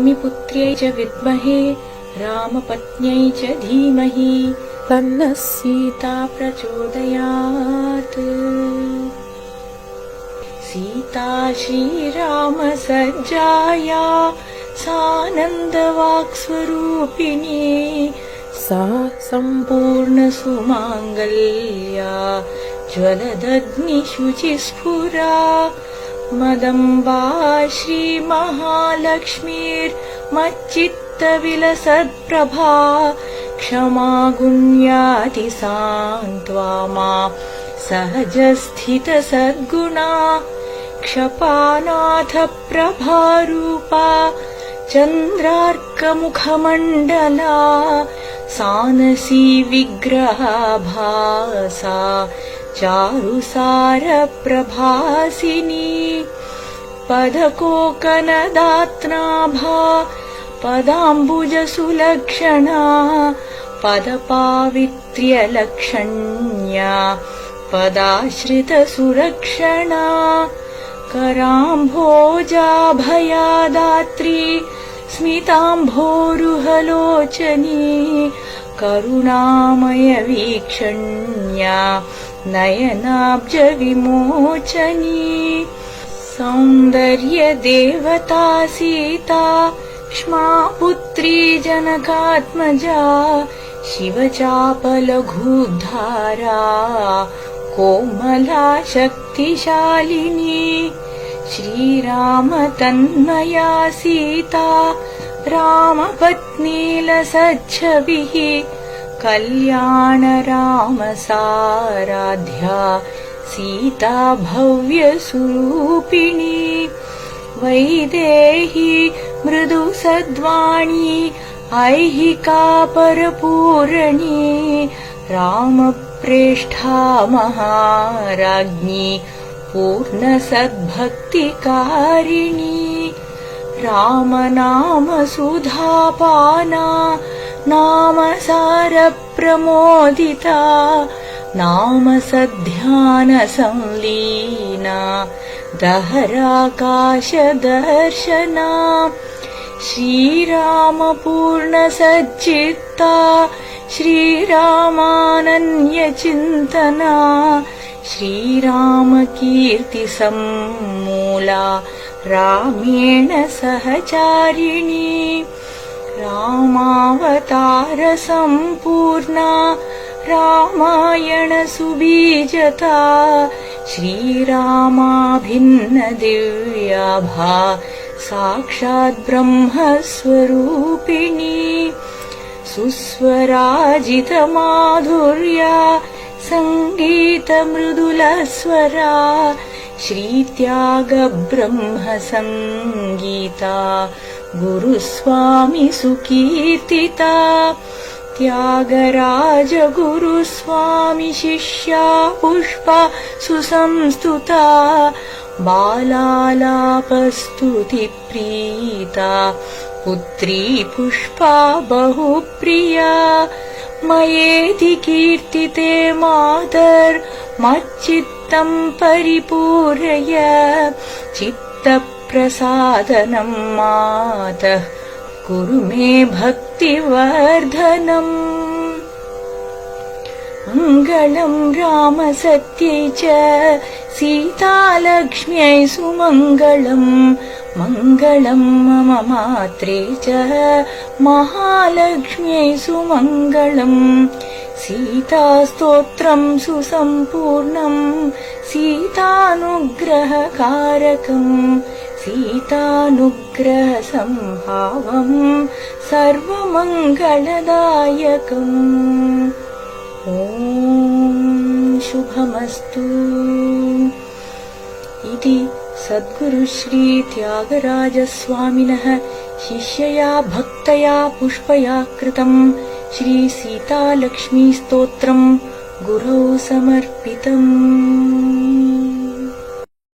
भूमिपुत्र्यै च विद्महे रामपत्न्यै च धीमहि तन्नः सीता प्रचोदयात्। सीता श्रीरामसज्जाया सानन्दवाक्स्वरूपिणी सा सम्पूर्णसुमाङ्गल्या ज्वलदग्निशुचिस्फुरा मदम्बा श्रीमहालक्ष्मीर्मच्चित्तविलसत्प्रभा क्षमा गुण्याति सान्त्वामा सहजस्थितसद्गुणा क्षपानाथ प्रभारूपा चन्द्रार्कमुखमण्डला सानसी विग्रहाभासा चारुसारप्रभासिनी पदकोकनदात्नाभा पदाम्बुजसुलक्षणा पदपावित्र्यलक्षण्या पदाश्रितसुरक्षणा कराम्भोजाभयादात्री स्मिताम्भोरुहलोचनी करुणामयवीक्षण्या नयनाब्जविमोचनी सौन्दर्यदेवता सीता क्ष्मा पुत्री जनकात्मजा शिवचापलघूद्धारा कोमला शक्तिशालिनी श्रीरामतन्मया सीता रामपत्नीलसच्छविः कल्याणरामसाराध्या सीता भव्यस्वरूपिणी वैदेही मृदुसद्वाणी ऐहिका परपूरणी रामप्रेष्ठा महाराज्ञी पूर्णसद्भक्तिकारिणी रामनामसुधापाना नामसारप्रमोदिता नामसध्यानसंलीना दहराकाशदर्शना श्रीरामपूर्णसच्चित्ता श्रीरामानन्यचिन्तना श्रीरामकीर्तिसम्मूला रामेण सहचारिणी रामावतारसम्पूर्णा रामायणसुबीजता श्रीरामाभिन्नदिव्याभा साक्षात् ब्रह्मस्वरूपिणी सुस्वराजितमाधुर्या सङ्गीतमृदुलस्वरा श्रीत्यागब्रह्मसङ्गीता गुरुस्वामी सुकीर्तिता त्यागराज गुरुस्वामी शिष्या पुष्पा सुसंस्तुता बालालापस्तुतिप्रीता पुत्री पुष्पा बहुप्रिया मयेति कीर्तिते मातर्मच्चित्तं परिपूरय चित्तप्रसादनं मातः कुरु मे भक्तिवर्धनम्। मङ्गलं रामसत्यै च सीतालक्ष्म्यै सुमङ्गलम् मङ्गलं मम मात्रे च महालक्ष्म्यै सुमङ्गलम् सीतास्तोत्रं सुसम्पूर्णं सीतानुग्रहकारकम् सीतानुग्रहसम्भावम् सर्वमङ्गलदायकम्। ॐ शुभमस्तु इति सद्गुरु श्री त्यागराजस्वामिनः शिष्यया भक्तया पुष्पया कृतं श्री सीतालक्ष्मी स्तोत्रं गुरौ समर्पितम्।